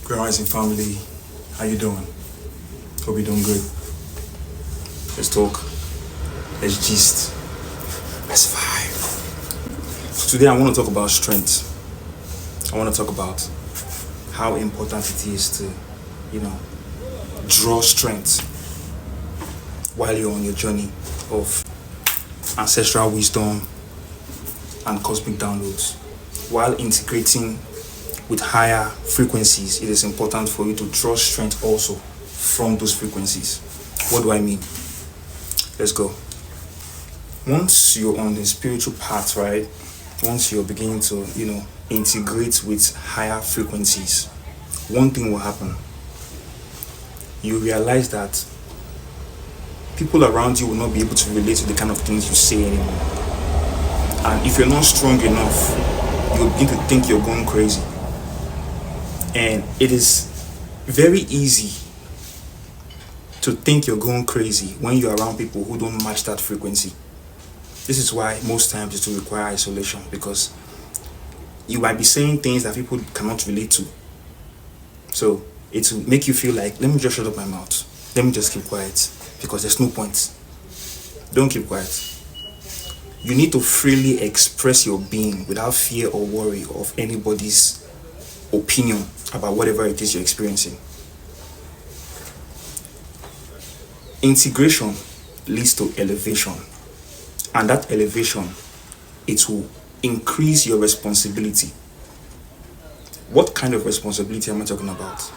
Grand Rising family, how you doing? Hope you're doing good. Let's talk. Let's gist. Let's vibe. So today I want to talk about strength. I want to talk about how important it is to, you know, draw strength while you're on your journey of ancestral wisdom and cosmic downloads. While integrating with higher frequencies, it is important for you to draw strength also from those frequencies. What do I mean? Let's go. Once you're on the spiritual path, right? Once you're beginning to, integrate with higher frequencies, one thing will happen. You realize that people around you will not be able to relate to the kind of things you say anymore. And if you're not strong enough, you'll begin to think you're going crazy. And it is very easy to think you're going crazy when you're around people who don't match that frequency. This is why most times it will require isolation, because you might be saying things that people cannot relate to. So it will make you feel like, let me just shut up my mouth. Let me just keep quiet, because there's no point. Don't keep quiet. You need to freely express your being without fear or worry of anybody's opinion about whatever it is you're experiencing. Integration leads to elevation, and that elevation, it will increase your responsibility. What kind of responsibility am I talking about?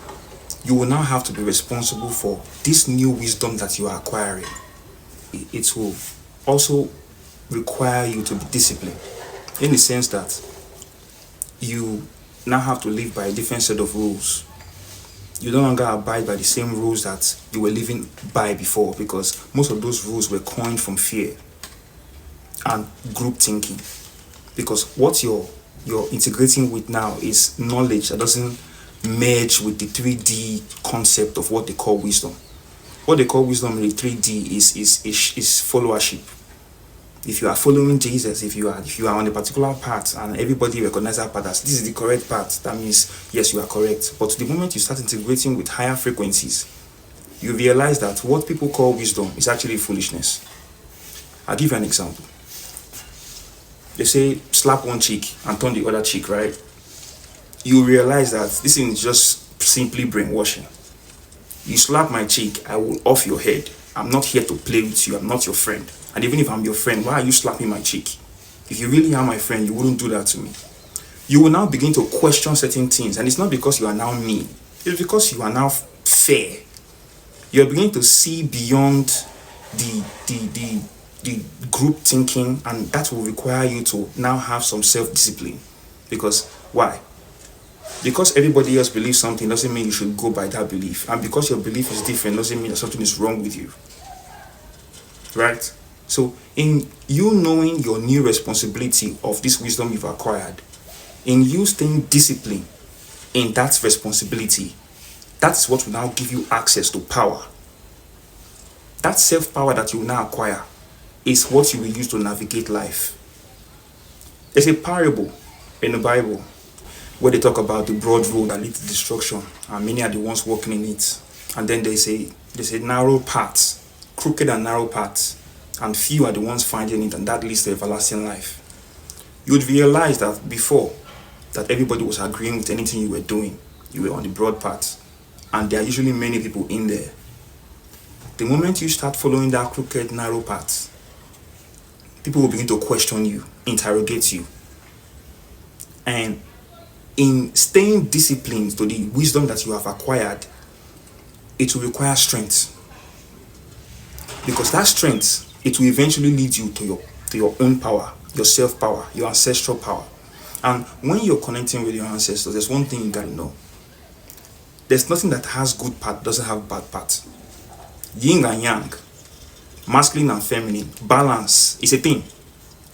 You will now have to be responsible for this new wisdom that you are acquiring. It will also require you to be disciplined, in the sense that you now have to live by a different set of rules. You no longer abide by the same rules that you were living by before, because most of those rules were coined from fear and group thinking. Because what you're integrating with now is knowledge that doesn't merge with the 3D concept of what they call wisdom. What they call wisdom in the 3D is followership. If you are following Jesus, if you are on a particular path and everybody recognizes that path as this is the correct path, that means yes, you are correct. But the moment you start integrating with higher frequencies, you realize that what people call wisdom is actually foolishness. I'll give you an example. They say slap one cheek and turn the other cheek, right? You realize that this is just simply brainwashing. You slap my cheek, I will off your head. I'm not here to play with you. I'm not your friend. And even if I'm your friend, why are you slapping my cheek? If you really are my friend, you wouldn't do that to me. You will now begin to question certain things. And it's not because you are now mean. It's because you are now fair. You're beginning to see beyond the group thinking, and that will require you to now have some self-discipline. Because why? Because everybody else believes something doesn't mean you should go by that belief. And because your belief is different doesn't mean that something is wrong with you. Right? So in you knowing your new responsibility of this wisdom you've acquired, in you staying disciplined in that responsibility, that's what will now give you access to power. That self-power that you will now acquire is what you will use to navigate life. There's a parable in the Bible where they talk about the broad road that leads to destruction, and many are the ones walking in it. And then they say narrow paths, crooked and narrow paths, and few are the ones finding it, and that leads to everlasting life. You would realize that before, that everybody was agreeing with anything you were doing. You were on the broad path, and there are usually many people in there. The moment you start following that crooked, narrow path, people will begin to question you, interrogate you. And in staying disciplined to the wisdom that you have acquired, it will require strength. Because that strength, it will eventually lead you to your own power, your self-power, your ancestral power. And when you're connecting with your ancestors, there's one thing you gotta know. There's nothing that has good part, doesn't have bad part. Yin and yang, masculine and feminine, balance is a thing.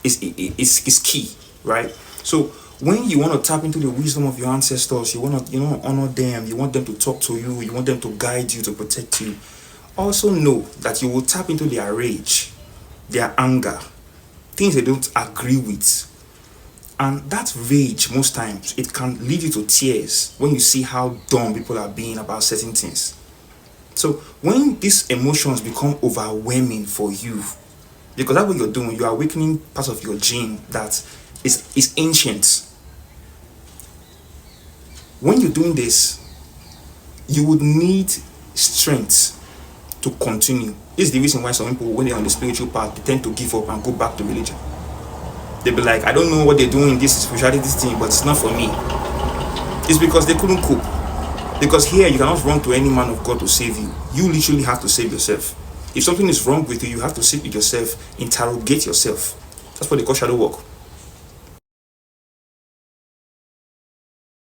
It's key, right? So when you want to tap into the wisdom of your ancestors, you want to honor them, you want them to talk to you, you want them to guide you, to protect you. Also know that you will tap into their rage, their anger, things they don't agree with. And that rage, most times, it can lead you to tears when you see how dumb people are being about certain things. So when these emotions become overwhelming for you, because that's what you're doing, you're awakening part of your gene that is ancient. When you're doing this, you would need strength to continue. This is the reason why some people, when they're on the spiritual path, they tend to give up and go back to religion. They'll be like, I don't know what they're doing in this spirituality thing, but it's not for me. It's because they couldn't cope. Because here, you cannot run to any man of God to save you. You literally have to save yourself. If something is wrong with you, you have to sit with yourself, interrogate yourself. That's what they call shadow work.